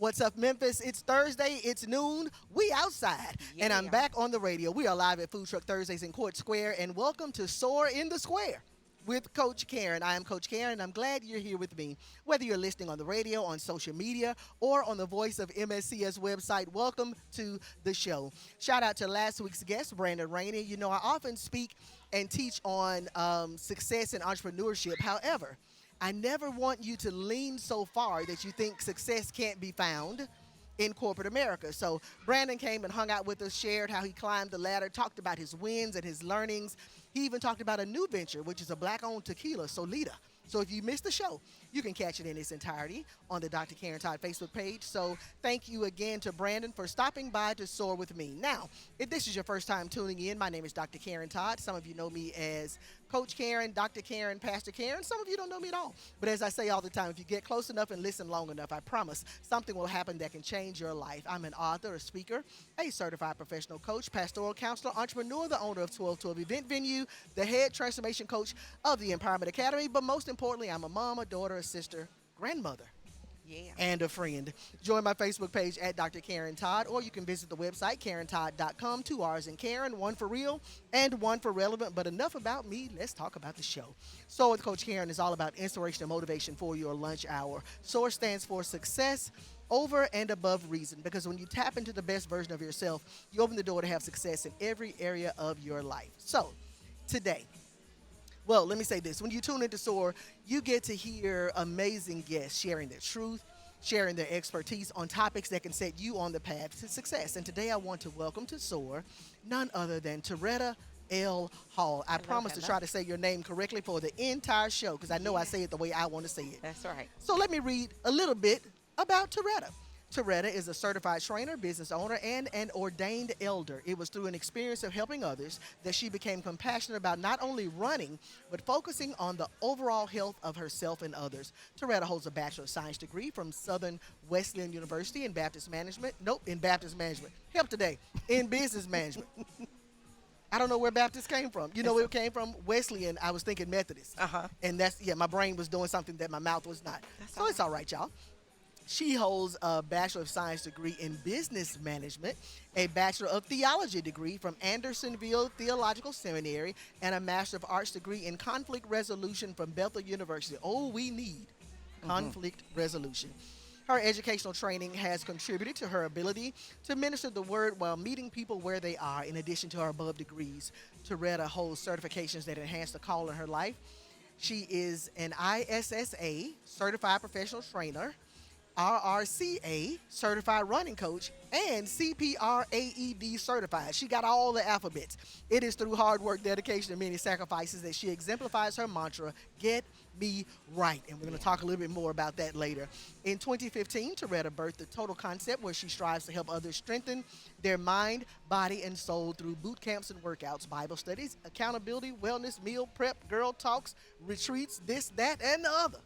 What's up, Memphis? It's Thursday. It's noon. We outside. And I'm Yeah. back on the radio. We are live at Food Truck Thursdays in Court Square. And welcome to Soar in the Square with Coach Karren. I am Coach Karren. I'm glad you're here with me. Whether you're listening on the radio, on social media, or on the Voice of MSCS website, welcome to the show. Shout out to last week's guest, Brandon Rainey. You know, I often speak and teach on success and entrepreneurship. However, I never want you to lean so far that you think success can't be found in corporate America. So Brandon came and hung out with us, shared how he climbed the ladder, talked about his wins and his learnings. He even talked about a new venture, which is a black-owned tequila, Solita. So if you missed the show, you can catch it in its entirety on the Dr. Karren Todd Facebook page. So thank you again to Brandon for stopping by to soar with me. Now, if this is your first time tuning in, my name is Dr. Karren Todd. Some of you know me as Coach Karren, Dr. Karren, Pastor Karren. Some of you don't know me at all. But as I say all the time, if you get close enough and listen long enough, I promise something will happen that can change your life. I'm an author, a speaker, a certified professional coach, pastoral counselor, entrepreneur, the owner of 1212 Event Venue, the head transformation coach of the Empowerment Academy. But most importantly, I'm a mom, a daughter, a sister, grandmother, Yeah. and a friend. Join my Facebook page at Dr. Karren Todd, or you can visit the website, KarrenTodd.com. 2 R's in Karen, one for real and one for relevant. But enough about me. Let's talk about the show. Soar with Coach Karren is all about inspiration and motivation for your lunch hour. SOAR stands for success over and above reason, because when you tap into the best version of yourself, you open the door to have success in every area of your life. So today, well, let me say this. When you tune into SOAR, you get to hear amazing guests sharing their truth, sharing their expertise on topics that can set you on the path to success. And today I want to welcome to SOAR none other than Toretta L. Hall. I promise to hello. try to say your name correctly for the entire show, because I know I say it the way I want to say it. That's right. So let me read a little bit about Toretta. Toretta is a certified trainer, business owner, and an ordained elder. It was through an experience of helping others that she became compassionate about not only running, but focusing on the overall health of herself and others. Toretta holds a Bachelor of Science degree from Southern Wesleyan University in Baptist Management. Nope, in Baptist Management. Help today. In Business Management. I don't know where Baptist came from. You know where it came from? Wesleyan. I was thinking Methodist. Uh-huh. And that's, yeah, my brain was doing something that my mouth was not. That's So it's all right, y'all. She holds a Bachelor of Science degree in Business Management, a Bachelor of Theology degree from Andersonville Theological Seminary, and a Master of Arts degree in Conflict Resolution from Bethel University. Oh, we need conflict resolution. Her educational training has contributed to her ability to minister the word while meeting people where they are. In addition to her above degrees, Toretta holds certifications that enhance the call in her life. She is an ISSA certified professional trainer, RRCA certified running coach, and CPRAED certified. She got all the alphabets. It is through hard work, dedication, and many sacrifices that she exemplifies her mantra, get me right. And we're going to talk a little bit more about that later. In 2015, Toretta birthed the Total Concept, where she strives to help others strengthen their mind, body, and soul through boot camps and workouts, Bible studies, accountability, wellness, meal prep, girl talks, retreats, this, that, and the other.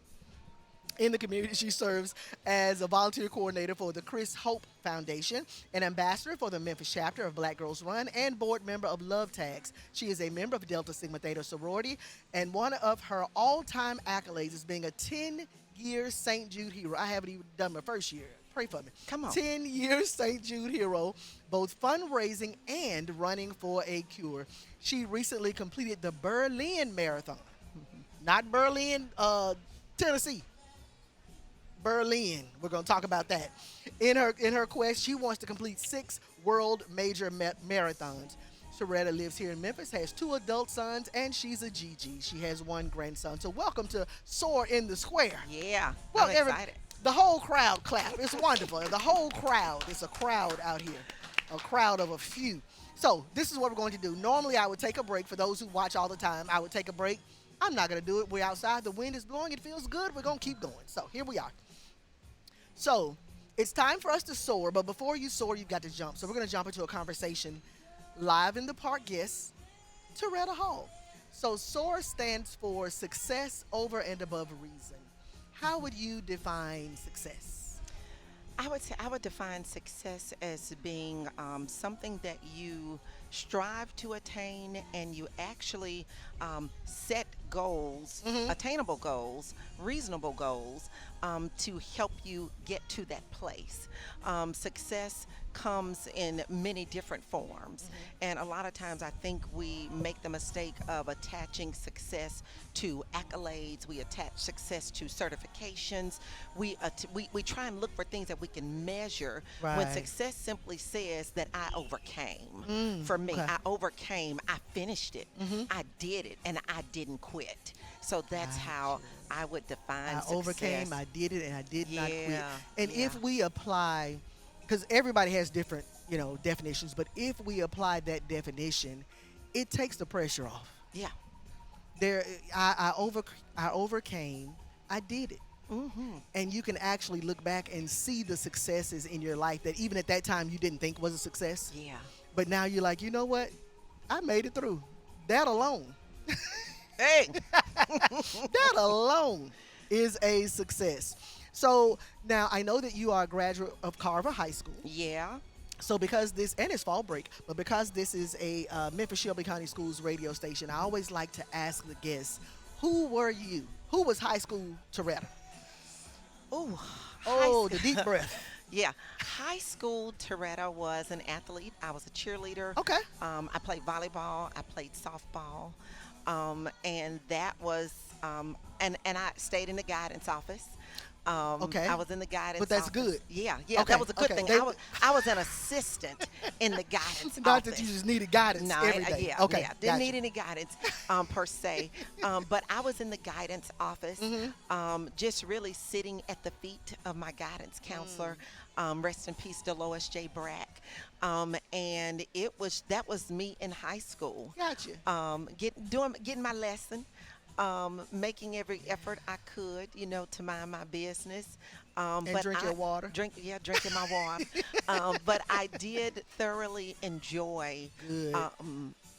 In the community, she serves as a volunteer coordinator for the Chris Hope Foundation, an ambassador for the Memphis chapter of Black Girls Run, and board member of Love Tags. She is a member of Delta Sigma Theta sorority, and one of her all-time accolades is being a 10-year St. Jude hero. I haven't even done my first year. Pray for me. Come on. 10-year St. Jude hero, both fundraising and running for a cure. She recently completed the Berlin Marathon. Not Berlin, Tennessee. Berlin. We're going to talk about that. In her quest, she wants to complete 6 world major marathons. Toretta lives here in Memphis, has 2 adult sons, and she's a GG. She has 1 grandson. So welcome to Soar in the Square. Yeah. Well, I'm excited. the whole crowd clap. It's wonderful. The whole crowd. It's a crowd out here. A crowd of a few. So this is what we're going to do. Normally, I would take a break. For those who watch all the time, I would take a break. I'm not going to do it. We're outside. The wind is blowing. It feels good. We're going to keep going. So here we are. So it's time for us to soar, but before you soar, you've got to jump. So we're going to jump into a conversation live in the park guest, Toretta Hall. So SOAR stands for success over and above reason. How would you define success? I would say I would define success as being something that you strive to attain, and you actually set goals, Hmm. attainable goals, reasonable goals, to help you get to that place. Success comes in many different forms. Hmm. And a lot of times I think we make the mistake of attaching success to accolades, we attach success to certifications. We try and look for things that we can measure when Right. success simply says that I overcame. Mm, For me, okay. I overcame, I finished it, Hmm. I did it, and I didn't quit. So that's how Gotcha. I would define I overcame, success. I did it, and I did not quit. Yeah, And yeah, if we apply, because everybody has different, definitions, but if we apply that definition, it takes the pressure off. yeah. There, I overcame, I did it, Mm-hmm. and you can actually look back and see the successes in your life that even at that time you didn't think was a success, Yeah. but now you're like, you know what, I made it through. That alone, Hey. that alone is a success. So now I know that you are a graduate of Carver High School. Yeah. So because this, and it's fall break, but because this is a Memphis Shelby County Schools radio station, I always like to ask the guests, who were you? Who was high school Toretta? Oh, Oh, the deep breath. yeah. High school Toretta was an athlete. I was a cheerleader. Okay. I played volleyball. I played softball. And that was, and I stayed in the guidance office. Okay. I was in the guidance But that's office. good. Yeah, yeah, Okay. that was a good Okay. thing. They, I was an assistant in the guidance not office. that you just needed guidance No, every day. yeah, Okay. yeah. Didn't Gotcha. need any guidance per se. But I was in the guidance office, Mhm. just really sitting at the feet of my guidance counselor. Rest in peace, Dolores J. Brack. And that was me in high school. Gotcha. Getting my lesson, making every effort I could, to mind my business. And But drink your water. drinking my water. But I did thoroughly enjoy Good.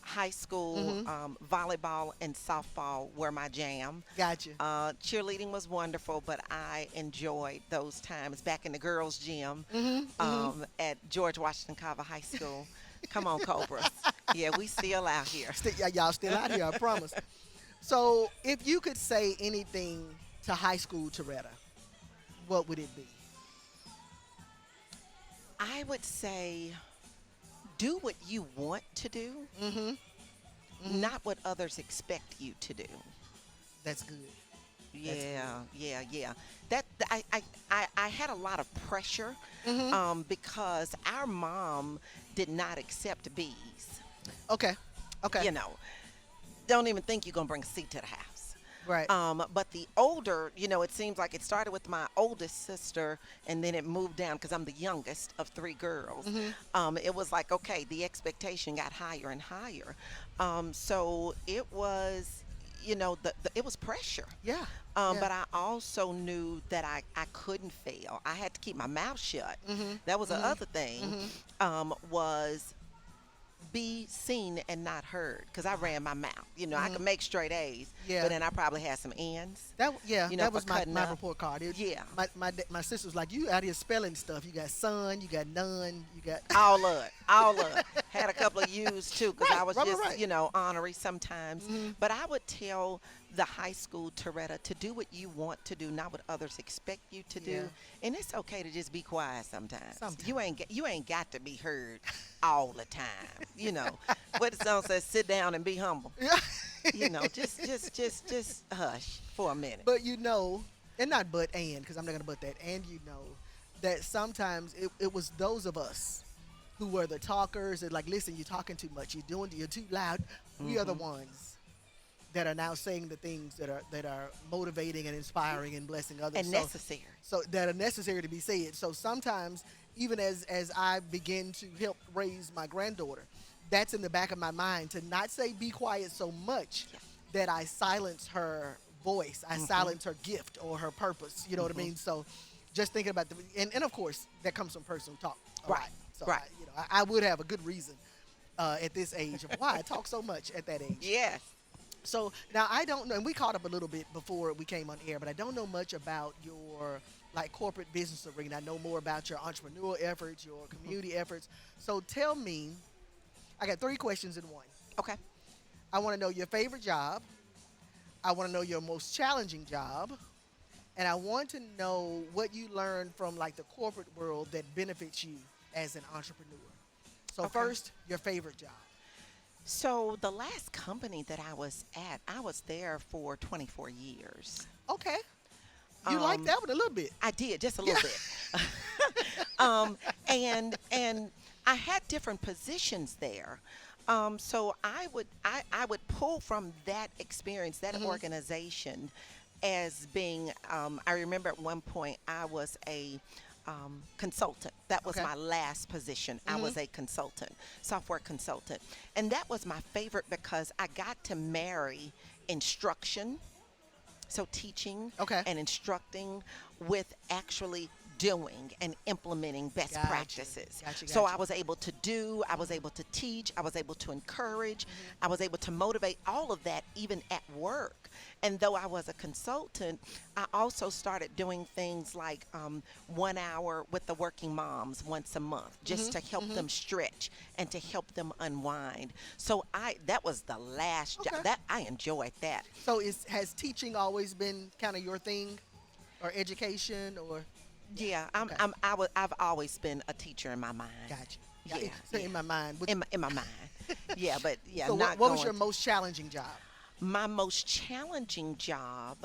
high school. Mhm. Volleyball and softball were my jam. Gotcha. Cheerleading was wonderful, but I enjoyed those times back in the girls' gym Mhm. Mhm. at George Washington Carver High School. Come on, Cobras. Yeah, we still out here. Y'all still out here, I promise. So, if you could say anything to high school Toretta, what would it be? I would say do what you want to do, Mm-hmm. not what others expect you to do. That's good. Yeah, yeah, yeah. That I had a lot of pressure Mm-hmm. because our mom did not accept B's. Okay. Okay. You know, don't even think you're gonna bring a C to the house. Right. But the older, it seems like it started with my oldest sister, and then it moved down because I'm the youngest of three girls. It was like, okay, the expectation got higher and higher. So it was, it was pressure. Yeah. But I also knew that I couldn't fail. I had to keep my mouth shut. Mm-hmm. That was the Mm-hmm. other thing, was be seen and not heard, because I ran my mouth. I could make straight A's, Yeah. but then I probably had some N's. That for was my, cutting my up. report card. Yeah. My sister was like, you out here spelling stuff. You got son, you got none, you got All of it, all of it. Had a couple of U's too, because Right, I was right, just, right. ornery sometimes. But I would tell the high school Toretta to do what you want to do, not what others expect you to do. Yeah. And it's okay to just be quiet sometimes. Sometimes. You ain't got to be heard all the time. What the song says, sit down and be humble. Yeah. Just hush for a minute. But and not because I'm not gonna but that, and that sometimes it was those of us who were the talkers and like, listen, you're talking too much, you're too loud. We are the ones that are now saying the things that are motivating and inspiring and blessing others. And necessary. So that are necessary to be said. So sometimes, even as I begin to help raise my granddaughter, that's in the back of my mind to not say be quiet so much Yeah. that I silence her voice, I silence her gift or her purpose. You know what I mean? So just thinking about and of course that comes from personal talk. a Right. lot. So Right. I would have a good reason at this age of why I talk so much at that age. Yes. So now I don't know, and we caught up a little bit before we came on air, but I don't know much about your like corporate business arena. I know more about your entrepreneurial efforts, your community efforts. So tell me, I got three questions in one. Okay. I want to know your favorite job. I want to know your most challenging job. And I want to know what you learned from like the corporate world that benefits you as an entrepreneur. So Okay. first, your favorite job. So the last company that I was at, I was there for 24 years. Okay. You like Um, that one a little bit. I did just a Yeah. little bit. um, and I had different positions there. So I would pull from that experience, that Hmm. organization, as being. I remember at one point I was a consultant. That was Okay. my last position. I Hmm. was a consultant, software consultant, and that was my favorite because I got to marry instruction, so teaching Okay. and instructing with actually doing and implementing best Gotcha. practices. Gotcha. So I Gotcha. was able to do, I was able to teach, I was able to encourage, I was able to motivate, all of that even at work. And though I was a consultant, I also started doing things like 1 hour with the working moms once a month, Hmm. just to help Hmm. them stretch and to help them unwind. So I that was the last job Okay. that I enjoyed that. So has teaching always been kind of your thing, or education, or yeah? Yeah, Okay. I've always been a teacher in my mind. Gotcha. Yeah, So yeah. in my mind, In my mind. Yeah, but yeah, so what not what was your going. most challenging job? My most challenging job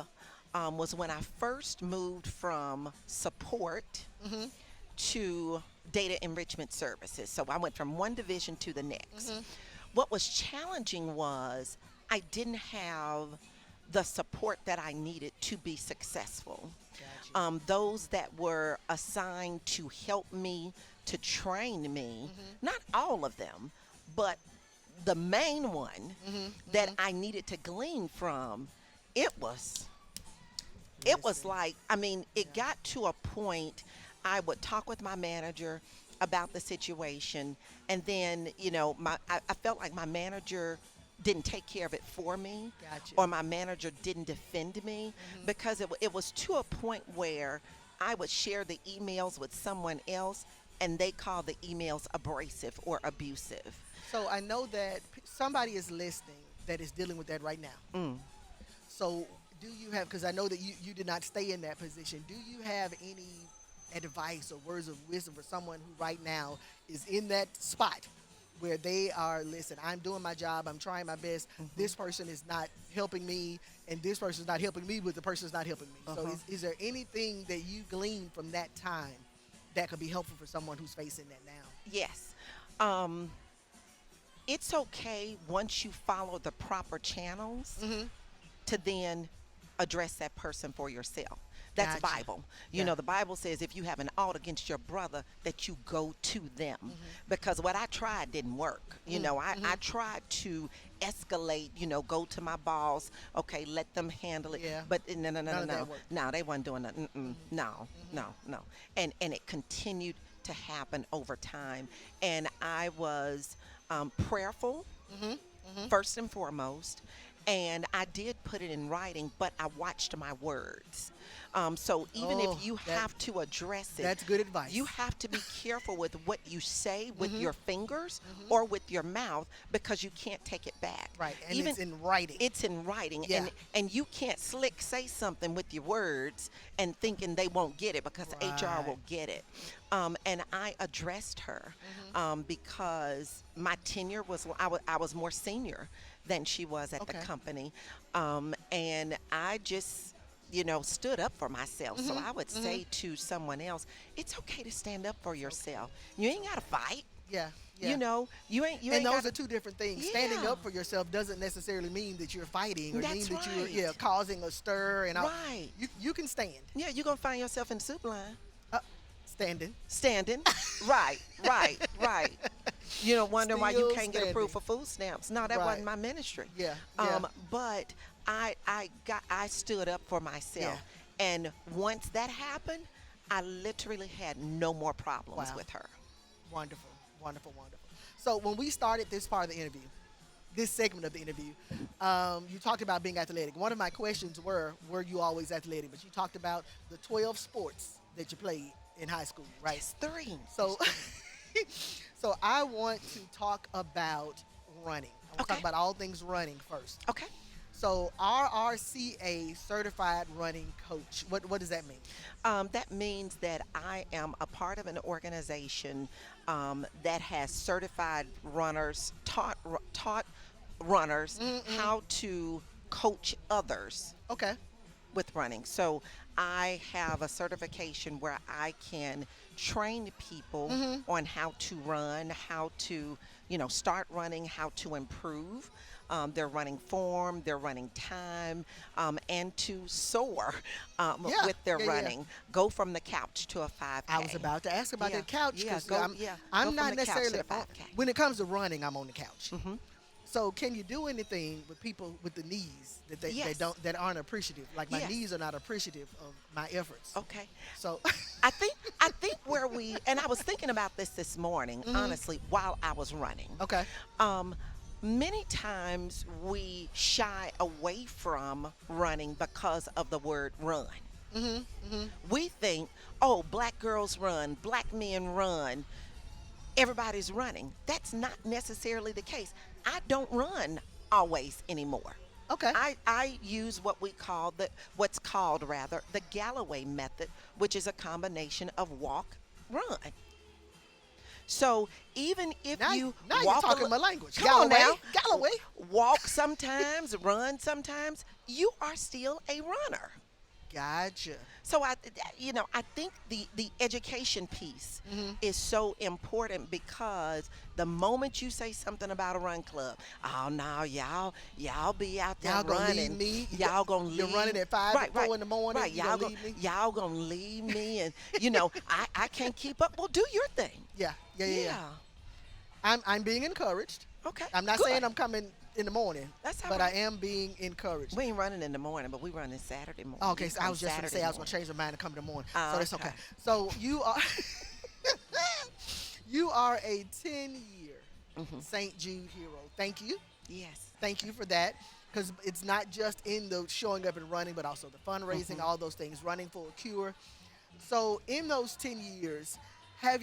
was when I first moved from support Hmm. to data enrichment services. So I went from one division to the next. Hmm. What was challenging was I didn't have the support that I needed to be successful. Gotcha. Those that were assigned to help me, to train me, Hmm. not all of them, but the main one Hmm. that Hmm. I needed to glean from, it was it was Listen. like, I mean, it Yeah. got to a point I would talk with my manager about the situation, and then, I felt like my manager didn't take care of it for me, Gotcha. or my manager didn't defend me, Hmm. because it was to a point where I would share the emails with someone else, and they call the emails abrasive or abusive. So I know that somebody is listening that is dealing with that right now. Mm. So do you have, because I know that you did not stay in that position, do you have any advice or words of wisdom for someone who right now is in that spot where they are, listen, I'm doing my job, I'm trying my best, Hmm. this person is not helping me, and this person is not helping me, but the person is not helping me. So Uh-huh. is there anything that you gleaned from that time that could be helpful for someone who's facing that now? Yes. Um, it's okay once you follow the proper channels Hmm. to then address that person for yourself. That's Gotcha. Bible. Yeah. The Bible says if you have an ought against your brother, that you go to them. Hmm. Because what I tried didn't work. I Hmm. tried to escalate, go to my boss, okay, let them handle it. Yeah. But no, no, no, None no, of that no. worked. No, they weren't doing that. Mm-mm. Hmm. No, Hmm. no, no. And it continued to happen over time. And I was prayerful Hmm. Hmm. first and foremost. And I did put it in writing, but I watched my words. So even if Oh, you have to address it, that's good you advice. have to be careful with what you say with Hmm. your fingers Hmm. or with your mouth, because you can't take it back. Right, and Even it's in writing. it's in writing, Yeah. and you can't slick say something with your words and thinking they won't get it, because HR Right. will get it. And I addressed her Hmm. because my tenure was, I was more senior than she was at the Okay. company, and I just stood up for myself. So Hmm. I would Hmm. say to someone else, it's okay to stand up for It's okay. yourself. You It's ain't got to okay. fight. Yeah. Yeah. You ain't And got those to. are two different things. Standing Yeah, up for yourself doesn't necessarily mean that you're fighting or mean that's that you're, right. causing a stir and all. Right. You can stand. Yeah, you're gonna find yourself in the soup line, Uh, standing. standing. Right, right, right. Wondering why you Still can't get approved standing. for food stamps. No, that Right. wasn't my ministry. Yeah. Yeah. But I stood up for myself, Yeah. and once that happened, I literally had no more problems Wow. with her. Wonderful. Wonderful. Wonderful. So when we started this part of the interview, this segment of the interview, you talked about being athletic. One of my questions were you always athletic? But you talked about the 12 sports that you played in high school, right? Just three. So, Just three. So I want to talk about running. I want to talk Okay. about all things running first. Okay. So RRCA certified running coach. What does that mean? That means that I am a part of an organization that has certified runners, taught runners Mm-mm. how to coach others Okay. with running. So I have a certification where I can train people Mm-hmm. on how to run, how to, start running, how to improve their running form, their running time, and to soar Yeah. with their Yeah. Yeah. running. Go from the couch to a I was 5K. about to ask about Yeah, that couch yeah, because go, yeah, go I'm from not the couch to necessarily the 5K. when it comes to running. I'm on the couch. Hmm. So can you do anything with people with the knees that they Yes, don't that aren't appreciative? Like my yes, knees are not appreciative of my efforts. okay. So. I think where we and I was thinking about this morning, Hmm. honestly, while I was running. Okay. Um, Many times we shy away from running because of the word run. Hmm. Hmm. We think, oh, black girls run, black men run, everybody's running. That's not necessarily the case. I don't run always anymore. Okay. I use what's called rather the Galloway method, which is a combination of walk, run. So even if Now, you now you're walk a talking my language. come on Galloway, now, Galloway. walk sometimes, run sometimes, you are still a runner. Gotcha. So I think the education piece Hmm. is so important because the moment you say something about a run club, oh no, y'all be out there Y'all gonna leave running, me? y'all gonna You're leave, running at five right, to right, four in the morning. right, You gonna leave me? y'all gonna leave me, and I can't keep up. Well, do your thing. Yeah. Yeah. Yeah. Yeah. Yeah. I'm being encouraged. Okay. I'm not saying Good. I'm coming in the morning, That's all but I right. am being encouraged. We ain't running in the morning, but we running Saturday morning. Okay, You so I come was just gonna Saturday say I was gonna morning. change my mind and come in the morning. So that's okay. Okay. So you are you are a 10-year Hmm. St. Jude hero. Thank you. Yes. Thank you for that. Because it's not just in the showing up and running, but also the fundraising, Hmm. all those things, running for a cure. So in those 10 years, have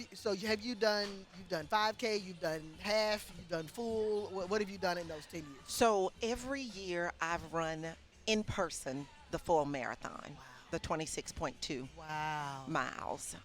you done you've done 5K, you've done half, you've done full. What have you done in those 10 years? So every year I've run in person the full marathon, the 26.2 Wow. miles.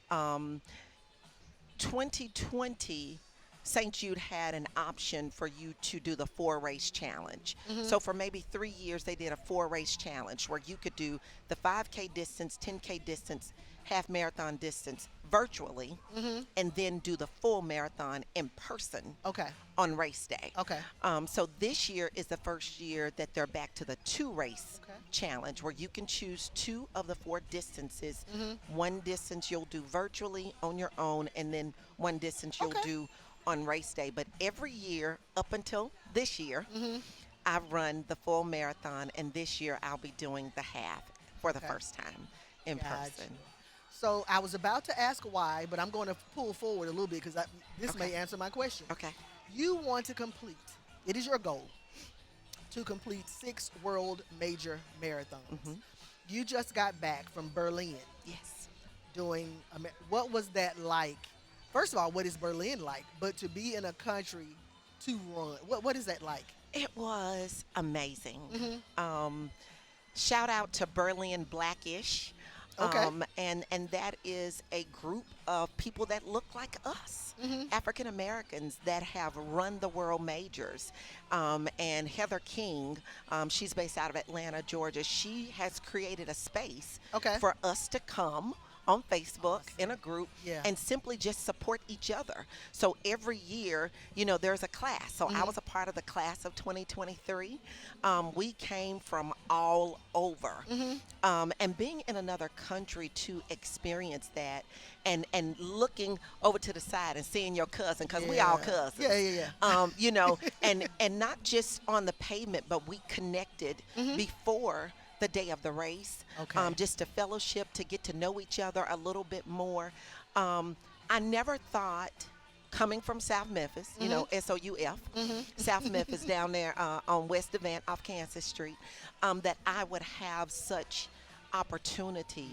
2020, St. Jude had an option for you to do the 4 race challenge. Mhm. So for maybe 3 years, they did a 4 race challenge where you could do the 5K distance, 10K distance, half marathon distance virtually, Mhm. and then do the full marathon in person Okay. on race day. Okay. So this year is the first year that they're back to the 2 race Okay. challenge where you can choose two of the 4 distances. Mhm. One distance you'll do virtually on your own, and then one distance you'll Okay. do on race day. But every year up until this year, Mhm. I've run the full marathon, and this year I'll be doing the half for the Okay. first time in Gotcha. person. So I was about to ask why, but I'm going to pull forward a little bit because this may Okay. answer my question. Okay. You want to complete. It is your goal to complete 6 world major marathons. Hmm. You just got back from Berlin Yes. doing. What was that like? First of all, what is Berlin like? But to be in a country to run, what is that like? It was amazing. Hmm. Um, Shout out to Berlin Blackish. Okay. And that is a group of people that look like us, Hmm. African Americans that have run the world majors. And Heather King, she's based out of Atlanta, Georgia. She has created a space Okay. for us to come on Facebook Awesome. in a group Yeah. and simply just support each other. So every year, there's a class. So I Hmm. was a part of the class of 2023. We came from all over. Hmm. And being in another country to experience that and looking over to the side and seeing your cousin, because we all Yeah. Yeah. cousins, Yeah. Yeah. and not just on the pavement, but we connected Hmm. before the day of the race, Okay. just to fellowship, to get to know each other a little bit more. I never thought, coming from South Memphis, SOUF, Hmm. South Memphis down there on West Devant off Kansas Street, that I would have such opportunity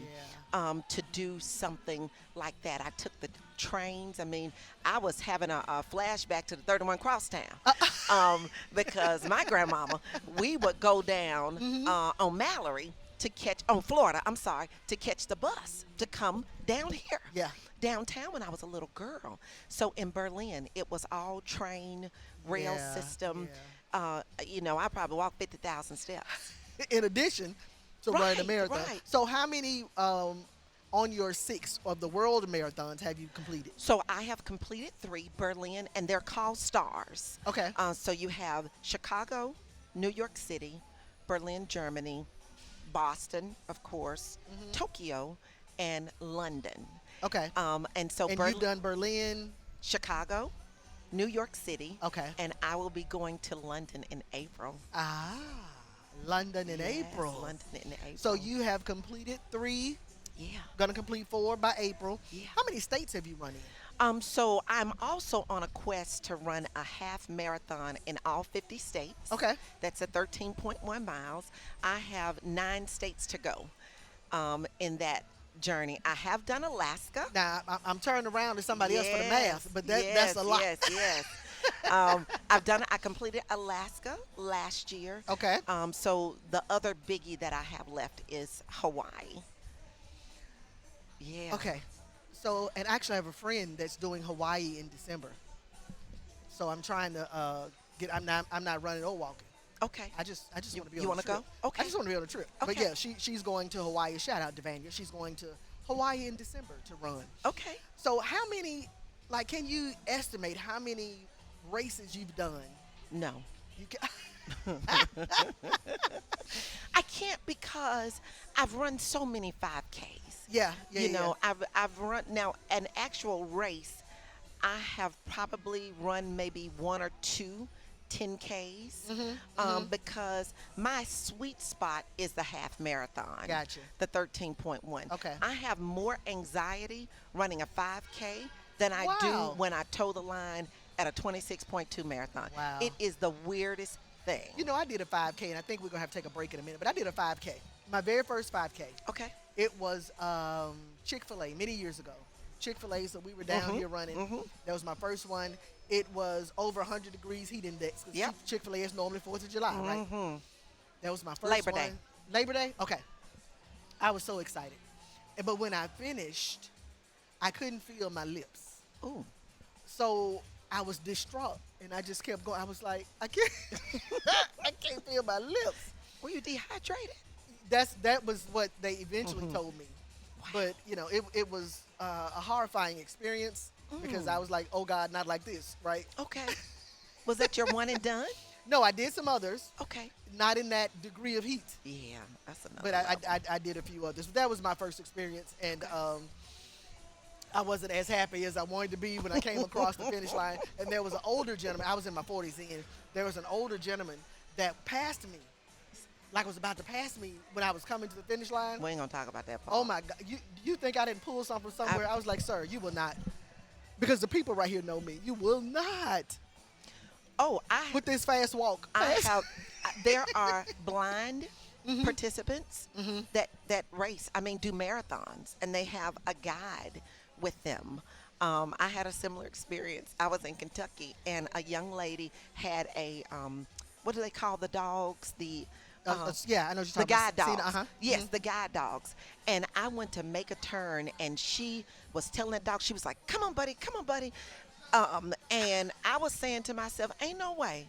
Yeah. to do something like that. I took the trains. I mean, I was having a flashback to the 31 Crosstown because my grandmama, we would go down Hmm. on Mallory to catch, on Florida, I'm sorry, to catch the bus to come down here Yeah. downtown when I was a little girl. So in Berlin, it was all train, rail Yeah. system. Yeah. I probably walked 50,000 steps. In addition to running a Right, marathon. right. So how many on your six of the world marathons have you completed? So I have completed three Berlin, and they're called stars. Okay. So you have Chicago, New York City, Berlin, Germany, Boston, of course, Hmm. Tokyo, and London. Okay. And so And you've done Berlin. Chicago, New York City, Okay. and I will be going to London in April. Ah, London in Yes, April. London in So April. you have completed three, Yeah, gonna complete four by April. yeah. How many states have you run in? So I'm also on a quest to run a half marathon in all 50 states. Okay. That's at 13.1 miles. I have 9 states to go in that journey. I have done Alaska. Now I'm turning around to somebody else for the Yes, math, but that's yes, a lot. yes, yes. I completed Alaska last year. Okay. So the other biggie that I have left is Hawaii. Yeah. Okay. So, and actually, I have a friend that's doing Hawaii in December. So I'm trying to get. I'm not running or walking. Okay. I just You want to be you on want the to trip. go? Okay. I just want to be on a trip. But Okay. yeah, she's going to Hawaii. Shout out to Vanya. She's going to Hawaii in December to run. Okay. So how many? Like, can you estimate how many races you've done? No. You can. I can't because I've run so many 5Ks. Yeah. Yeah. You Yeah. know, I've run now an actual race. I have probably run maybe one or two 10Ks Mhm. Mhm. because my sweet spot is the half marathon, Gotcha. the 13.1. Okay. I have more anxiety running a 5K than I do Wow. when I toe the line at a 26.2 marathon. Wow. It is the weirdest thing. You know, I did a 5K, and I think we're gonna have to take a break in a minute. But I did a 5K. My very first 5K. Okay. It was Chick-fil-A many years ago. Chick-fil-A, so we were down Mhm. here running. Mhm. That was my first one. It was over 100 degrees heat index because Yep. Chick-fil-A is normally 4th of July, right? Mhm. That was my first Labor Day. one. Labor Day? Okay. I was so excited. But when I finished, I couldn't feel my lips. Ooh. So I was distraught and I just kept going. I was like, I can't I can't feel my lips. Were you dehydrated? That was what they eventually Mhm. told me. Wow. But it was a horrifying experience because I Mm. was like, oh God, not like this, right? Okay. Was that your one and done? No, I did some others, Okay. not in that degree of heat, Yeah, that's another but I level. I, I did a few others. But that was my first experience, and I wasn't as happy as I wanted to be when I came across the finish line. And there was an older gentleman. I was in my 40s then. There was an older gentleman that passed me, like was about to pass me when I was coming to the finish line. We ain't gonna talk about that part. Oh my God! You think I didn't pull something from somewhere? I- I was like, sir, you will not, because the people right here know me. You will not Oh, with this fast walk. I have. There are blind Mhm. participants Mhm. that race. I mean, do marathons, and they have a guide with them. I had a similar experience. I was in Kentucky, and a young lady had a what do they call the dogs? Yeah, I know what The you're talking guide about. Cena, dogs. uh-huh. Yes, Mhm. the guide dogs. And I went to make a turn, and she was telling that dog, she was like, "Come on, buddy, come on, buddy." And I was saying to myself, "Ain't no way."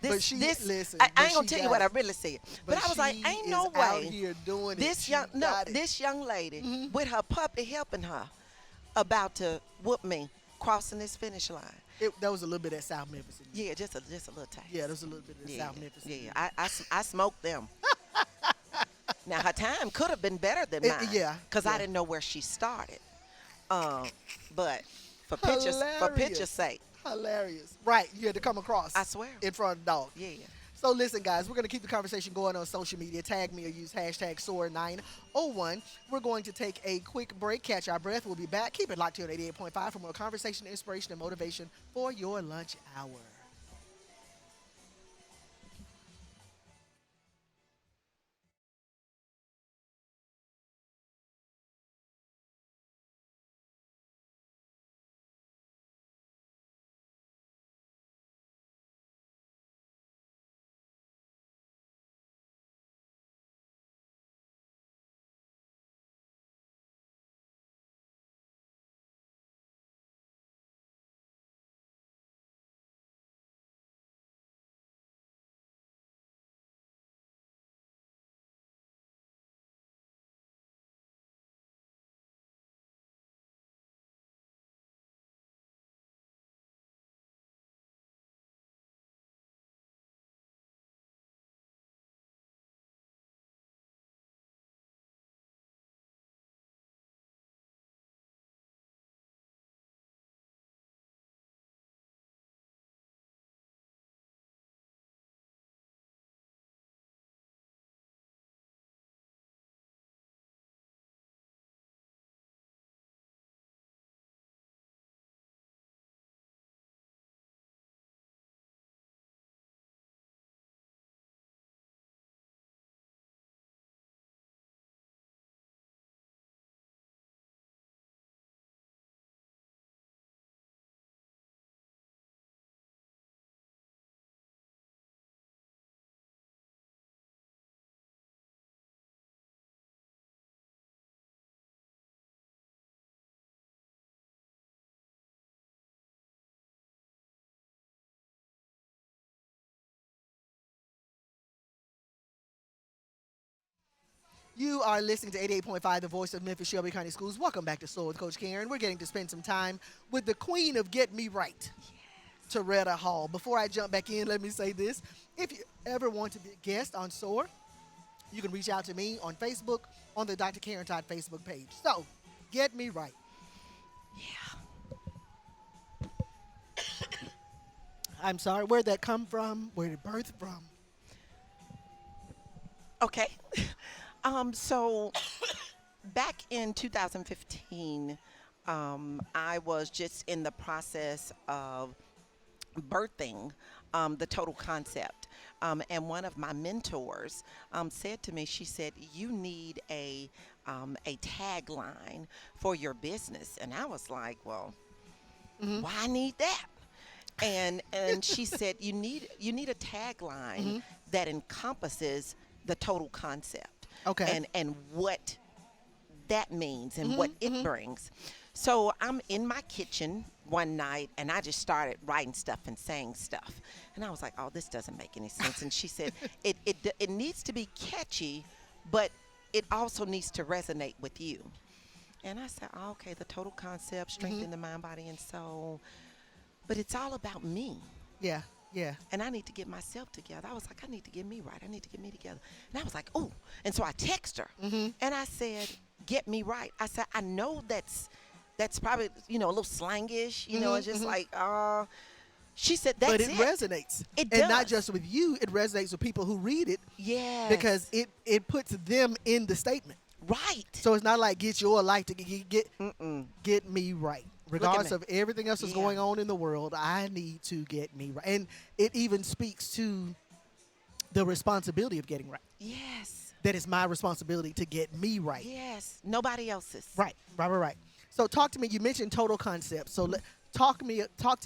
But she listen. I But ain't gonna she tell you got what I it. really said, but But I was like, she "Ain't is no out way." here doing it. This She young no, got it. this young lady Mhm. with her puppy helping her about to whoop me crossing this finish line. That was a little bit at South Memphis. In you. Yeah, just a little taste. Yeah, there was a little bit of Yeah, South Memphis. In yeah. you. I smoked them. Now her time could have been better than mine. Yeah, Because I yeah. didn't know where she started. But for picture's Hilarious. sake, Hilarious. Right, you had to come across I swear. in front of the dog. Yeah. So listen, guys, we're going to keep the conversation going on social media. Tag me or use hashtag SOAR901. We're going to take a quick break, catch our breath. We'll be back. Keep it locked here on 88.5 for more conversation, inspiration, and motivation for your lunch hour. You are listening to 88.5, the voice of Memphis Shelby County Schools. Welcome back to Soul with Coach Karen. We're getting to spend some time with the queen of Get Me Right, Toretta Hall. Before I jump back in, let me say this. If you ever want to be a guest on SOAR, you can reach out to me on Facebook on the Dr. Karren Todd Facebook page. So, Get Me Right. Yeah. I'm sorry, where'd that come from? Where did it birth from? Okay. So back in 2015, I was just in the process of birthing the total concept. And one of my mentors said to me, she said, "You need a tagline for your business." And I was like, "Well, why I need that?" And she said, "You need a tagline that encompasses the total concept, Okay. and what that means and what it brings." So I'm in my kitchen one night and I just started writing stuff and saying stuff. And I was like, "Oh, this doesn't make any sense." And she said, it needs to be catchy, but it also needs to resonate with you. And I said, "Oh, okay, the total concept, strengthen the mind, body, and soul. But it's all about me. Yeah, yeah. And I need to get myself together." I was like, "I need to get me right. I need to get me together." And I was like, "Oh." And so I text her and I said, "Get me right." I said, "I know that's probably, a little slangish, it's just like, she said, "That's But it." it resonates. It And not does. just with you, it resonates with people who read it because Yes. it puts them in the statement. Right. So it's not like get your life to Mm-mm. get me right. Look at Regardless me. of everything else that's Yeah. going on in the world, I need to get me right. And it even speaks to the responsibility of getting right. Yes. That it's my responsibility to get me right. Yes. Nobody else's. Right. So talk to me. You mentioned total concept. So talk to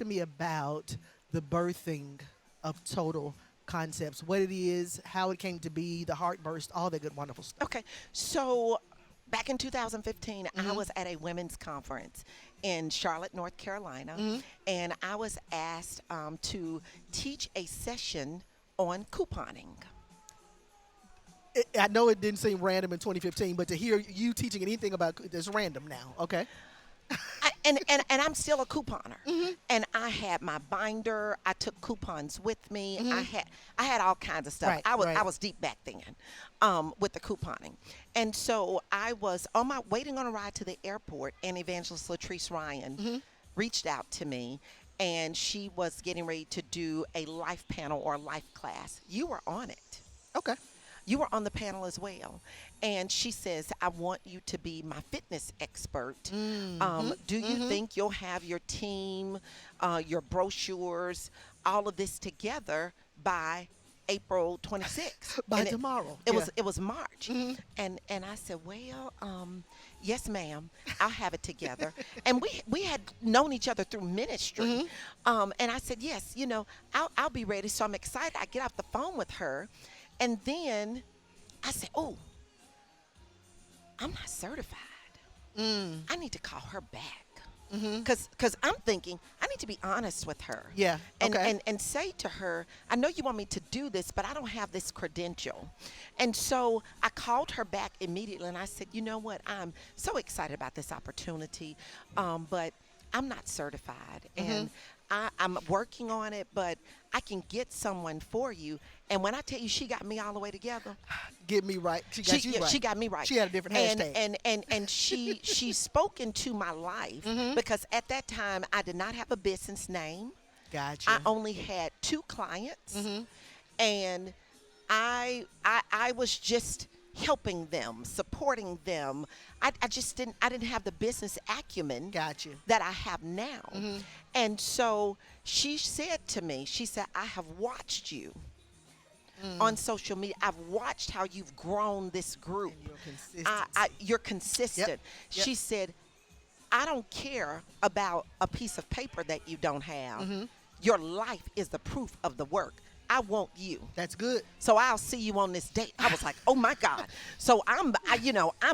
me about the birthing of total concepts. What it is, how it came to be, the heart burst, all that good, wonderful stuff. Okay. So back in 2015, I was at a women's conference in Charlotte, North Carolina, and I was asked to teach a session on couponing. I know it didn't seem random in 2015, but to hear you teaching anything about it's random now. Okay. And I'm still a couponer. And I had my binder. I took coupons with me. I had all kinds of stuff. Right, I right. was deep back then with the couponing. And so I was waiting on a ride to the airport, and Evangelist Latrice Ryan reached out to me, and she was getting ready to do a life panel or life class. You were on it. Okay. You were on the panel as well. And she says, "I want you to be my fitness expert. Do you think you'll have your team, your brochures, all of this together by April 26th?" By And tomorrow. It was March. And I said, "Well, yes, ma'am, I'll have it together." And we had known each other through ministry. And I said, "Yes, I'll be ready." So I'm excited. I get off the phone with her. And then I said, "Oh, I'm not certified. I need to call her back." Because I'm thinking, I need to be honest with her. Yeah, And, okay. and say to her, "I know you want me to do this, but I don't have this credential." And so I called her back immediately and I said, "You know what? I'm so excited about this opportunity, but I'm not certified. And I'm working on it, but I can get someone for you." And when I tell you, she got me all the way together. Get me right. She got you right. She got me right. She had a different hashtag. And she spoke into my life because at that time I did not have a business name. Gotcha. I only had 2 clients, and I was just helping them, supporting them. I just didn't have the business acumen Gotcha. that I have now. And so she said to me, she said, "I have watched you on social media. I've watched how you've grown this group. And your consistency. You're consistent." Yep. She said, "I don't care about a piece of paper that you don't have. Your life is the proof of the work. I want you. That's good. So I'll see you on this date." I was like, "Oh my God!" So I'm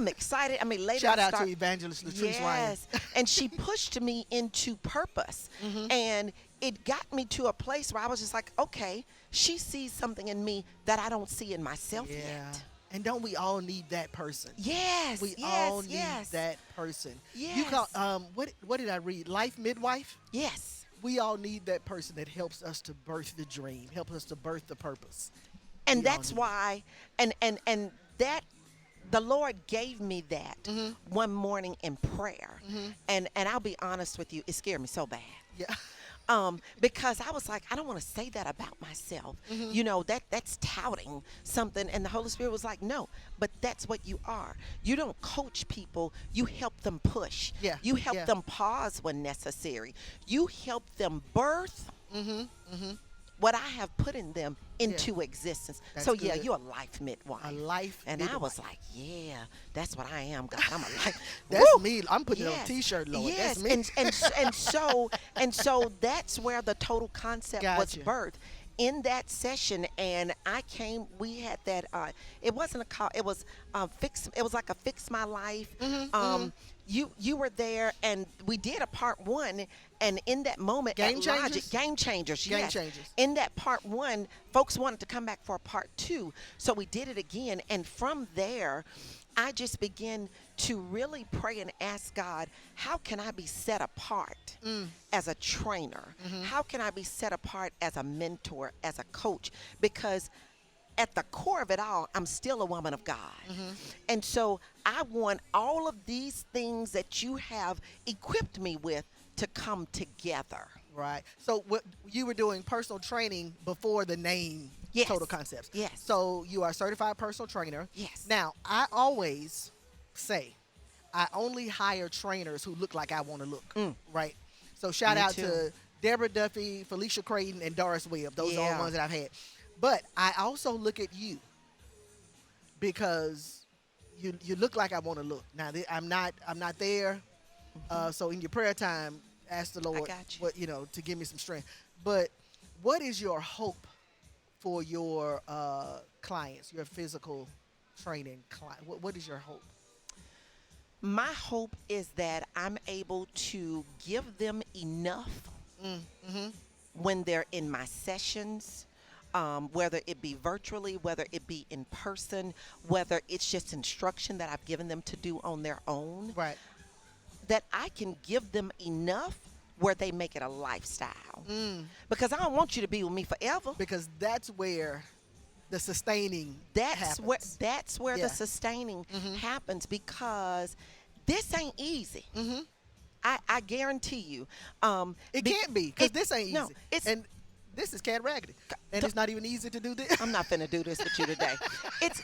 excited. I mean, later Shout I out start, to Evangelist Latrice Ryan. yes, and she pushed me into purpose, and it got me to a place where I was just like, "Okay, she sees something in me that I don't see in myself Yeah. yet." And don't we all need that person? Yes, We all yes, need yes, that person. You call yes, what did I read? Life midwife? yes. We all need that person that helps us to birth the dream, helps us to birth the purpose. And We all that's need it. why, and that the Lord gave me that Mhm. one morning in prayer, Mhm. and I'll be honest with you, it scared me so bad. Yeah. Because I was like, I don't want to say that about myself. Mhm. You know, that's touting something. And the Holy Spirit was like, no, but that's what you are. You don't coach people, you help them push. Yeah. You help Yeah. them pause when necessary. You help them birth Mhm. Mhm. what I have put in them Yeah. into existence. That's So yeah, good. you're a life midwife. A life And I was midwife. like, yeah, that's what I am, God. I'm a life. That's Woo! me. I'm putting it on a Yes, t-shirt, Lord. That's yes, me. and so that's where the total concept was Gotcha. birthed in that session. And I came. We had that. It wasn't a call. It was fix. It was like a fix my life. Mhm. Mhm. You were there, and we did a part one. And in that moment, at Game Logic, changers. game changers, Game yes. changers. In that part one, folks wanted to come back for a part two, so we did it again. And from there, I just began to really pray and ask God, how can I be set apart Mm. as a trainer? Mhm. How can I be set apart as a mentor, as a coach? Because at the core of it all, I'm still a woman of God. Mhm. And so I want all of these things that you have equipped me with to come together. Right. So what you were doing personal training before the name Yes. Total Concepts. Yes. So you are a certified personal trainer. Yes. Now, I always say I only hire trainers who look like I want to look. Mm, Right. So shout me out too. to Deborah Duffy, Felicia Creighton, and Doris Webb. Those are the Yeah. ones that I've had. But I also look at you because you look like I want to look. Now I'm not there. Mhm. So in your prayer time, ask the I Lord got you. what to give me some strength. But what is your hope for your clients, your physical training client? What is your hope? My hope is that I'm able to give them enough Mm, mm-hmm. when they're in my sessions, whether it be virtually, whether it be in person, whether it's just instruction that I've given them to do on their own, Right. that I can give them enough where they make it a lifestyle. Mm, Because I don't want you to be with me forever. because that's where the sustaining That's where happens. that's where the Yeah. sustaining Mm-hmm. happens, because this ain't easy. Mm-hmm. I guarantee you. It Be- can't be because it, this ain't no, easy. it's And this is cat raggedy, and t- it's not even easy to do this. I'm not finna do this with you today. It's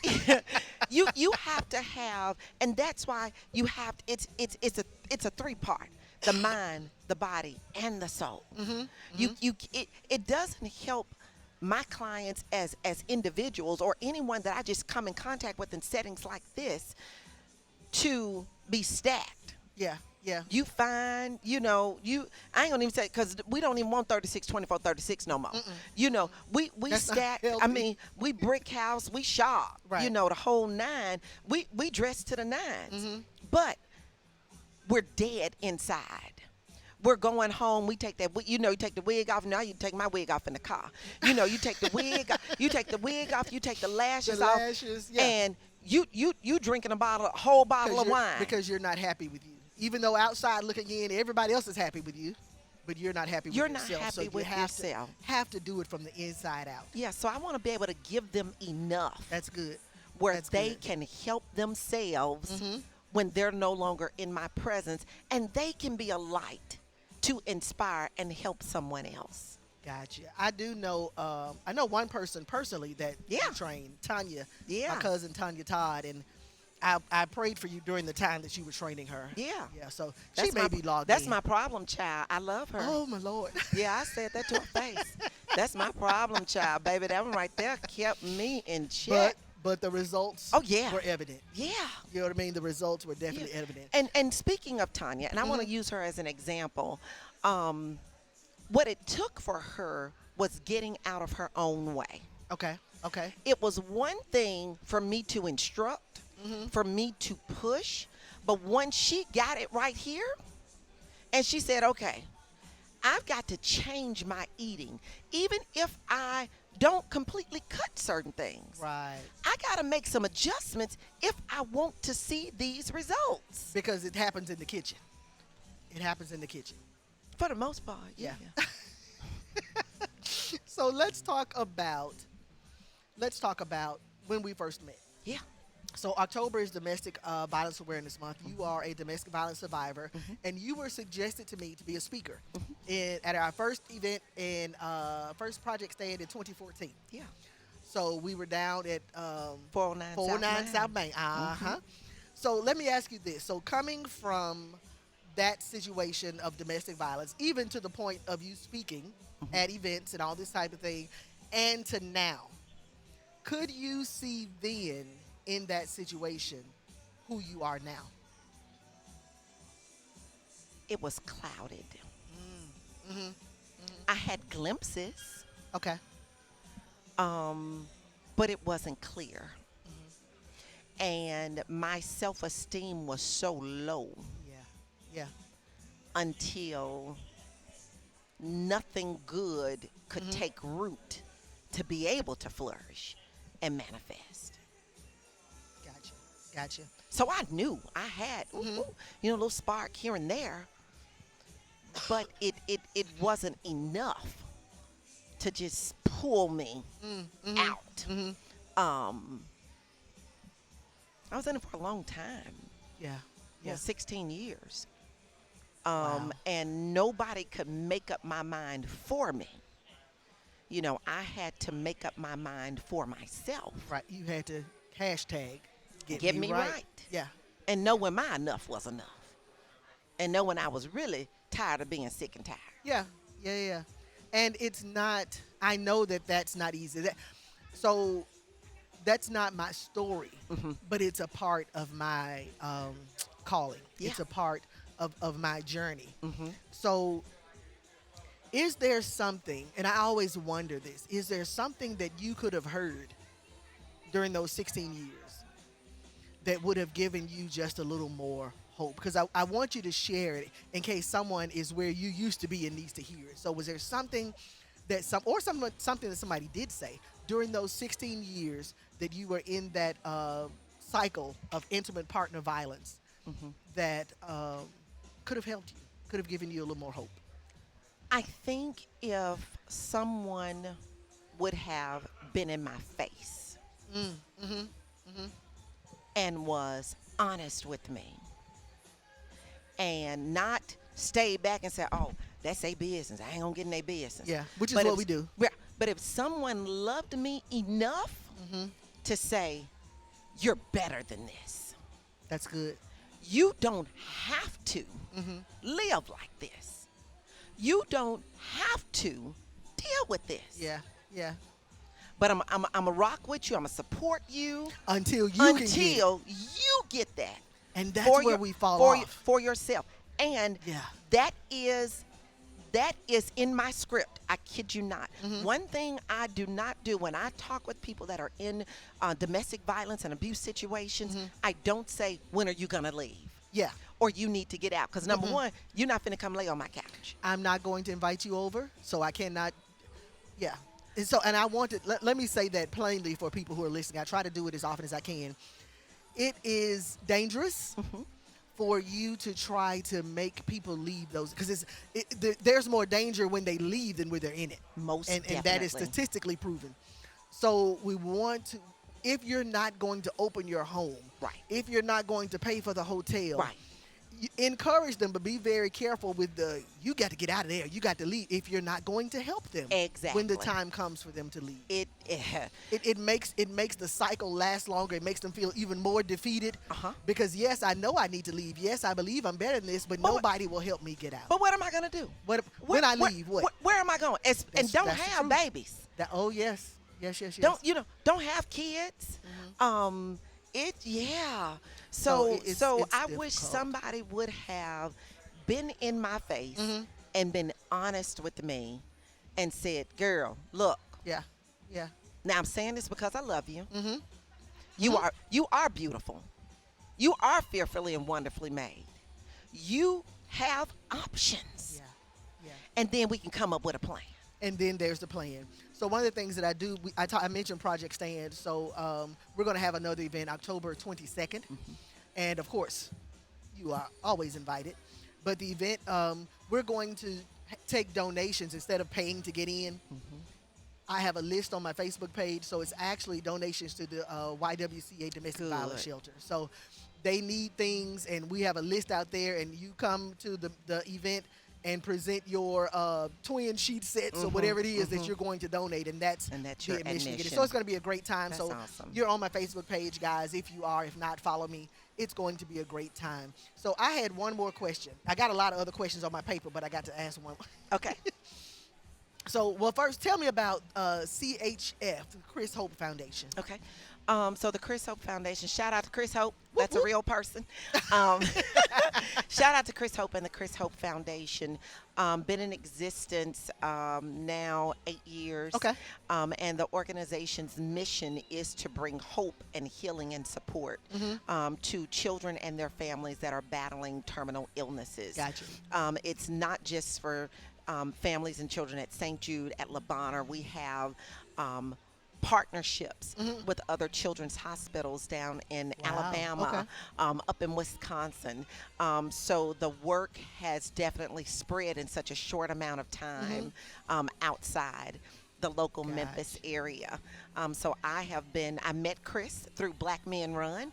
you have to have, and that's why you have. It's a three part: the mind, the body, and the soul. Mm-hmm. It doesn't help my clients as individuals or anyone that I just come in contact with in settings like this to be stacked. Yeah. Yeah. You find, I ain't gonna even say, because we don't even want 36, 24, 36 no more. Mm-mm. We That's not stack. I healthy. mean, we brick house, we shop, Right. the whole nine. We dress to the 9s. Mm-hmm. But we're dead inside. We're going home. We take that. You take the wig off. Now you take my wig off in the car. You take the wig. You take the wig off. You take the lashes The off. lashes, yeah. And you drinking a whole bottle of wine. Because you're not happy with you. Even though outside looking in, everybody else is happy with you, but you're not happy with You're not yourself. happy you with have yourself. have to do it from the inside out. Yeah, so I want to be able to give them enough That's good. where That's they good. can help themselves Mm-hmm. when they're no longer in my presence, and they can be a light to inspire and help someone else. Gotcha. I do know. I know one person personally that Yeah. you trained, Tanya. Yeah. My cousin Tanya Todd, and I prayed for you during the time that you were training her. Yeah. Yeah. So That's she may my, be logged That's in. my problem child. I love her. Oh my Lord. Yeah, I said that to her face. That's my problem child, baby. That one right there kept me in check. But the results. Oh, yeah. Were evident. Yeah. You know what I mean? The results were definitely Yeah. evident. And speaking of Tanya, and I want to Mhm. use her as an example, what it took for her was getting out of her own way. Okay. Okay. It was one thing for me to instruct, Mm-hmm. for me to push, but once she got it right here, and she said, okay, I've got to change my eating. Even if I don't completely cut certain things. Right. I got to make some adjustments if I want to see these results. Because it happens in the kitchen. It happens in the kitchen. For the most part, yeah. Yeah. So let's talk about when we first met. Yeah. So October is Domestic Violence Awareness Month. You are a domestic violence survivor, and you were suggested to me to be a speaker at our first event in first project stayed in 2014. Yeah. So we were down at 409 409 South South Main. Main. So let me ask you this. So coming from that situation of domestic violence, even to the point of you speaking at events and all this type of thing, and to now, could you see then in that situation who you are now? It was clouded. Mm-hmm. I had glimpses, Okay. but it wasn't clear. And my self esteem was so low Yeah. Yeah. until nothing good could take root to be able to flourish and manifest. Gotcha. Gotcha. So I knew I had, a little spark here and there, but it wasn't enough to just pull me out. I was in it for a long time, Yeah. Yeah. 16 years. Wow. And nobody could make up my mind for me. I had to make up my mind for myself Right. You had to hashtag Get me right. Yeah. and know when my enough was enough and know when I was really tired of being sick and tired. Yeah. Yeah. Yeah. And it's not. I know that that's not easy. So that's not my story, but it's a part of my calling. Yeah. It's a part of my journey. So, is there something, and I always wonder this, is there something that you could have heard during those 16 years that would have given you just a little more hope? Because I want you to share it in case someone is where you used to be and needs to hear it. So, was there something that something that somebody did say during those 16 years that you were in that cycle of intimate partner violence that could have helped you, could have given you a little more hope? I think if someone would have been in my face and was honest with me and not stay back and say, oh, that's their business. I ain't gonna get in their business. Yeah, which is But what if- we do. yeah, But if someone loved me enough to say, you're better than this, That's good. you don't have to live like this. You don't have to deal with this. Yeah, yeah. But I'm a rock with you. I'm gonna support you Until you can get it. until you get that. And that's where we fall for, off. for yourself. And Yeah. that is in my script. I kid you not. One thing I do not do when I talk with people that are in domestic violence and abuse situations, I don't say, when are you gonna leave? Yeah. Or you need to get out. Because number one, you're not finna come lay on my couch. I'm not going to invite you over, so I cannot. Yeah. And I want to let me say that plainly for people who are listening. I try to do it as often as I can. It is dangerous for you to try to make people leave those, because there's more danger when they leave than when they're in it. Most and that is definitely. statistically proven. So we want to, if you're not going to open your home, Right. if you're not going to pay for the hotel, Right. encourage them, but be very careful with you got to get out of there. You got to leave if you're not going to help them. When the Exactly. time comes for them to leave. It It makes the cycle last longer. It makes them feel even more defeated. Because yes, I know I need to leave. Yes, I believe I'm better than this, but But nobody will help me get out. But what am I gonna do? When I leave, what? Where am I going? And don't that's the have truth. babies. Oh yes, yes. Don't have kids. Yeah. So So it's I wish difficult. somebody would have been in my face and been honest with me and said, "Girl, look. Yeah, yeah. Now I'm saying this because I love you. You are beautiful. You are fearfully and wonderfully made. You have options, Yeah, yeah. and then we can come up with a plan." and then there's the plan. So one of the things that I do, I mentioned Project Stand. So we're going to have another event October 22nd, Hmm. and of course, you are always invited. But the event, we're going to take donations instead of paying to get in. Hmm. I have a list on my Facebook page, so it's actually donations to the YWCA Domestic Violence Good. Shelter. So they need things, and we have a list out there. And you come to the event and present your twin sheet sets or Hmm. whatever it is that Hmm. you're going to donate, and that's And that's the your admission ticket. So admission. it's going to be a great time. That's So awesome. you're on my Facebook page, guys. If you are, if not, follow me. It's going to be a great time. So I had one more question. I got a lot of other questions on my paper, but I got to ask one. Okay. So, well, first, tell me about CHF, the Chris Hope Foundation. Okay. So the Chris Hope Foundation, shout out to Chris Hope. Whoop, That's a whoop. real person. Um, shout out to Chris Hope and the Chris Hope Foundation. Been in existence now 8 years. Okay. And the organization's mission is to bring hope and healing and support to children and their families that are battling terminal illnesses. Gotcha. It's not just for families and children at St. Jude, at Le Bonheur. We have partnerships with other children's hospitals down in Wow. Alabama, Okay. up in Wisconsin. So the work has definitely spread in such a short amount of time outside the local Memphis Gotcha. area. So I met Chris through Black Men Run.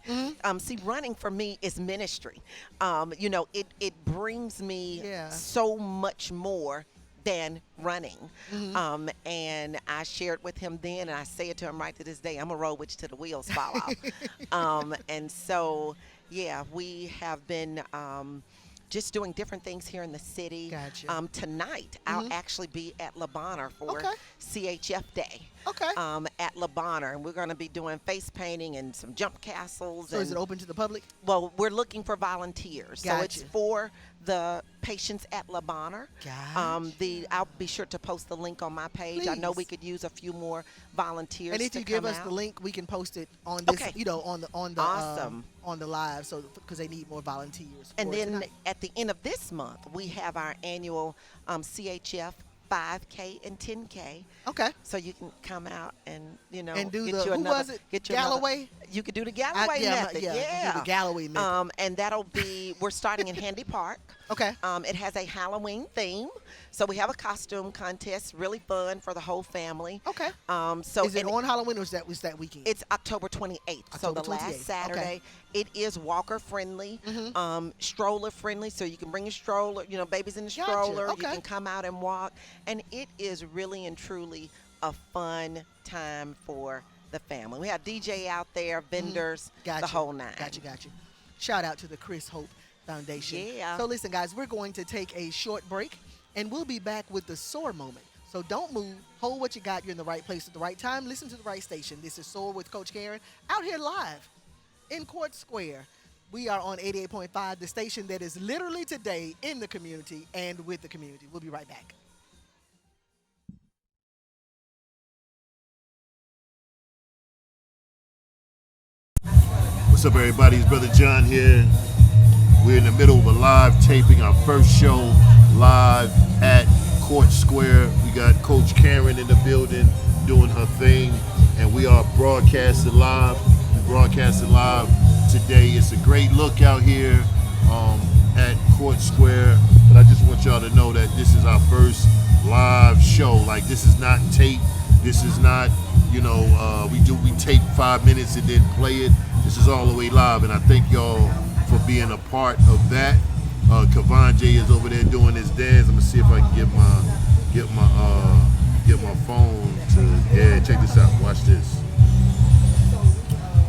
See, running for me is ministry. It brings me Yeah. so much more than running. And I shared with him then, and I say it to him right to this day, I'm a road witch till the wheels fall off. And so, yeah, we have been just doing different things here in the city. Gotcha. Tonight, I'll actually be at Le Bonheur for Okay. CHF Day. Okay. At Le Bonheur, and we're going to be doing face painting and some jump castles. So and is it open to the public? well, we're looking for volunteers. So it's Gotcha. for the patients at Le Bonheur. Gotcha. I'll be sure to post the link on my page. I know we Please. could use a few more volunteers. And if to you give come us out. the link, we can post it on this, Okay. on the Awesome. on the live, so because they need more volunteers. And for then tonight. at the end of this month, we have our annual CHF 5K and 10K. Okay. So you can come out and And do get the you who another, was it? get you another- Galloway. you could do the Galloway method. Yeah. Do the Galloway method. And that'll be we're starting in Handy Park. Okay. It has a Halloween theme, so we have a costume contest, really fun for the whole family. Okay. So Is it and on Halloween or was that weekend? it's October 28th, so October the last 28th, okay. Saturday. It is walker friendly, Mm-hmm. stroller friendly, so you can bring your stroller. Babies in the Gotcha, stroller. okay. You can come out and walk, and it is really and truly a fun time for the family. We have DJ out there, vendors, Gotcha. the whole nine. Gotcha. Shout out to the Chris Hope Foundation. Yeah. So listen, guys, we're going to take a short break, and we'll be back with the Soar moment. So don't move. Hold what you got. You're in the right place at the right time. Listen to the right station. This is Soar with Coach Karren out here live in Court Square. We are on 88.5, the station that is literally today in the community and with the community. We'll be right back. What's up, everybody? It's Brother John here. We're in the middle of a live taping, our first show live at Court Square. We got Coach Karren in the building doing her thing, and we are broadcasting live. Broadcasting live today. It's a great look out here at Court Square, but I just want y'all to know that this is our first live show. Like, this is not tape. This is not, we tape 5 minutes and then play it. This is all the way live, and I thank y'all for being a part of that. Kavan J is over there doing his dance. I'm gonna see if I can get my phone to check this out. Watch this.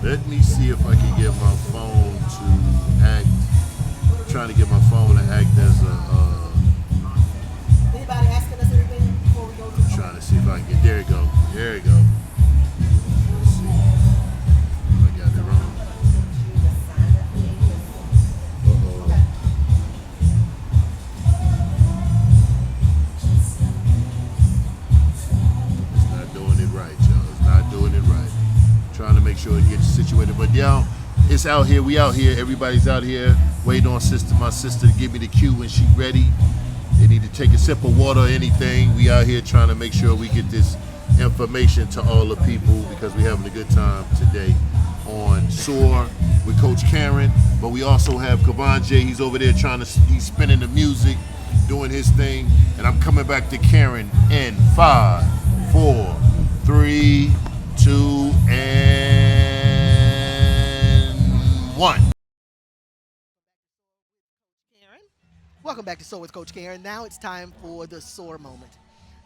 Let me see if I can get my phone to act. I'm trying to get my phone to act as Anybody asking us anything before we go to trying to see if I can get. There you go. There you go. Let's see. I got it wrong. Uh-oh. It's not doing it right, y'all. It's not doing it right. Trying to make sure it gets situated. But y'all, it's out here. We out here. Everybody's out here waiting on my sister to give me the cue when she's ready. they need to take a sip of water or anything. We out here trying to make sure we get this information to all the people because we're having a good time today on SOAR with Coach Karren. But we also have Kavan J. He's over there he's spinning the music, doing his thing. And I'm coming back to Karren in 5, 4, 3, 2, and 1. Karen. Welcome back to Soar with Coach Karen. Now it's time for the SOAR moment.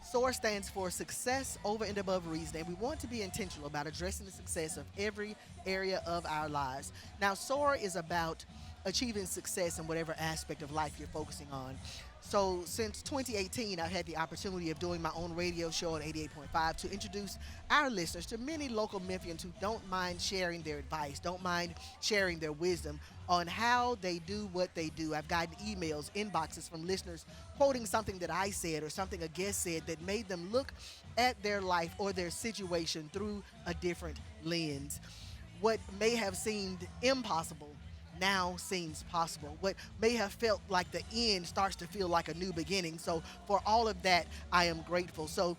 SOAR stands for success over and above reason, and we want to be intentional about addressing the success of every area of our lives. Now, SOAR is about achieving success in whatever aspect of life you're focusing on. So, since 2018, I've had the opportunity of doing my own radio show on 88.5 to introduce our listeners to many local Memphians who don't mind sharing their advice, don't mind sharing their wisdom on how they do what they do. I've gotten emails, inboxes from listeners quoting something that I said or something a guest said that made them look at their life or their situation through a different lens. What may have seemed impossible now seems possible. What may have felt like the end starts to feel like a new beginning. So, for all of that, I am grateful. So,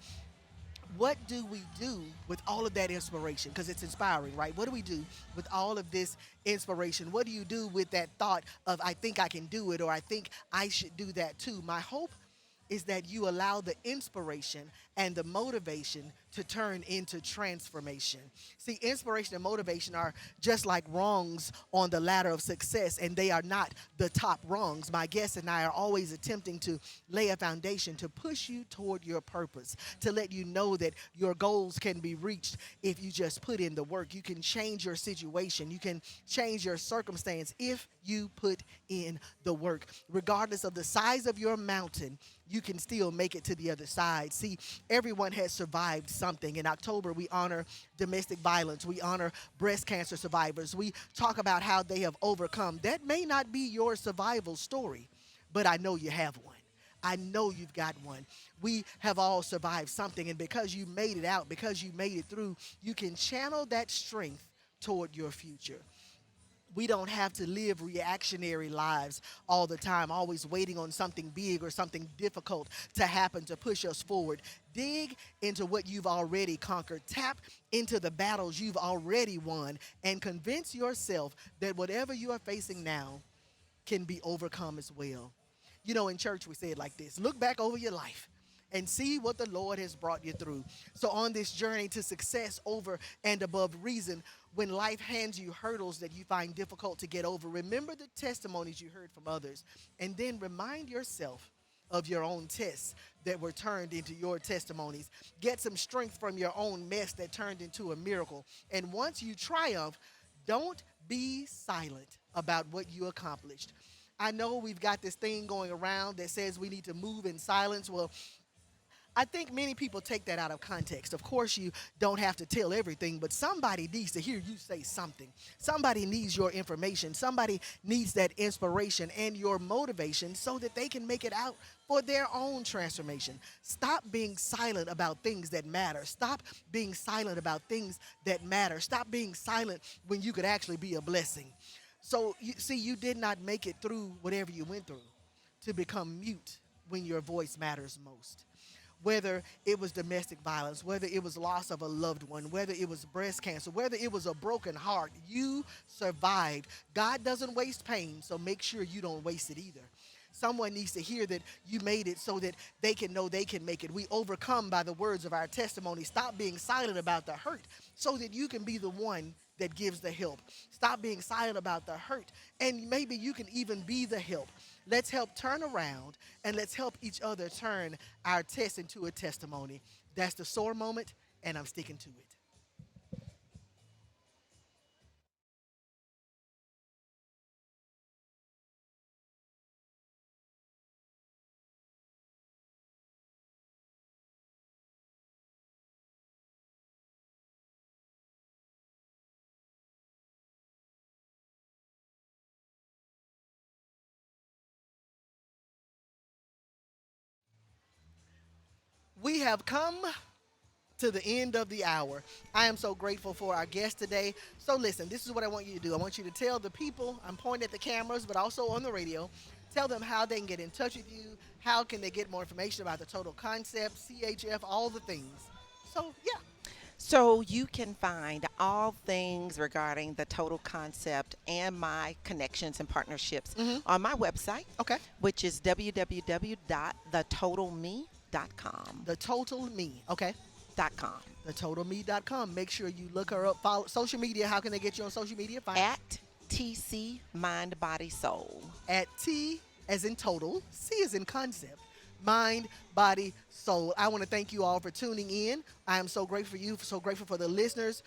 what do we do with all of that inspiration? Because it's inspiring, right? What do we do with all of this inspiration? What do you do with that thought of, I think I can do it, or I think I should do that too? My hope is that you allow the inspiration and the motivation to turn into transformation. See, inspiration and motivation are just like rungs on the ladder of success, and they are not the top rungs. My guests and I are always attempting to lay a foundation to push you toward your purpose, to let you know that your goals can be reached if you just put in the work. You can change your situation, you can change your circumstance if you put in the work. Regardless of the size of your mountain, you can still make it to the other side. See, everyone has survived something. In October, we honor domestic violence. We honor breast cancer survivors. We talk about how they have overcome. That may not be your survival story, but I know you have one. I know you've got one. We have all survived something, and because you made it out, because you made it through, you can channel that strength toward your future. We don't have to live reactionary lives all the time, always waiting on something big or something difficult to happen to push us forward. Dig into what you've already conquered. Tap into the battles you've already won and convince yourself that whatever you are facing now can be overcome as well. You know, in church, we say it like this: look back over your life and see what the Lord has brought you through. So, on this journey to success over and above reason, when life hands you hurdles that you find difficult to get over, remember the testimonies you heard from others, and then remind yourself of your own tests that were turned into your testimonies. Get some strength from your own mess that turned into a miracle. And once you triumph, don't be silent about what you accomplished. I know we've got this thing going around that says we need to move in silence. Well, I think many people take that out of context. Of course, you don't have to tell everything, but somebody needs to hear you say something. Somebody needs your information. Somebody needs that inspiration and your motivation so that they can make it out for their own transformation. Stop being silent about things that matter. Stop being silent about things that matter. Stop being silent when you could actually be a blessing. So, you see, you did not make it through whatever you went through to become mute when your voice matters most. Whether it was domestic violence, whether it was loss of a loved one, whether it was breast cancer, whether it was a broken heart, you survived. God doesn't waste pain, so make sure you don't waste it either. Someone needs to hear that you made it so that they can know they can make it. We overcome by the words of our testimony. Stop being silent about the hurt so that you can be the one that gives the help. Stop being silent about the hurt, and maybe you can even be the help. Let's help turn around, and let's help each other turn our test into a testimony. That's the sore moment, and I'm sticking to it. We have come to the end of the hour. I am so grateful for our guest today. So listen, this is what I want you to do. I want you to tell the people, I'm pointing at the cameras, but also on the radio, Tell them how they can get in touch with you. How can they get more information about the total concept, CHF, all the things. So, yeah. So you can find all things regarding the total concept and my connections and partnerships Hmm. on my website, Okay. which is www.thetotalme.com. The Total Me. Okay. .com. TheTotalMe.com. Make sure you look her up. Follow social media. How can they get you on social media? Find At TC Mind Body Soul. at T as in total, C as in concept, mind, body, soul. I want to thank you all for tuning in. I am so grateful for you, so grateful for the listeners.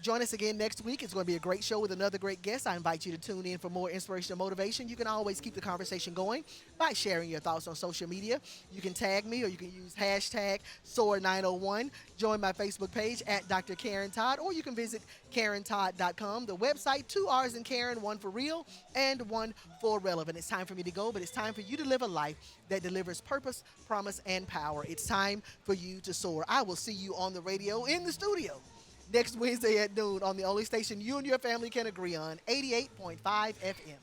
Join us again next week. It's going to be a great show with another great guest. I invite you to tune in for more inspiration and motivation. You can always keep the conversation going by sharing your thoughts on social media. You can tag me or you can use hashtag SOAR901. Join my Facebook page at Dr. Karren Todd, or you can visit KarrenTodd.com. The website, 2 R's in Karen, one for real and one for relevant. It's time for me to go, but it's time for you to live a life that delivers purpose, promise, and power. It's time for you to soar. I will see you on the radio in the studio next Wednesday at noon on the only station you and your family can agree on, 88.5 FM.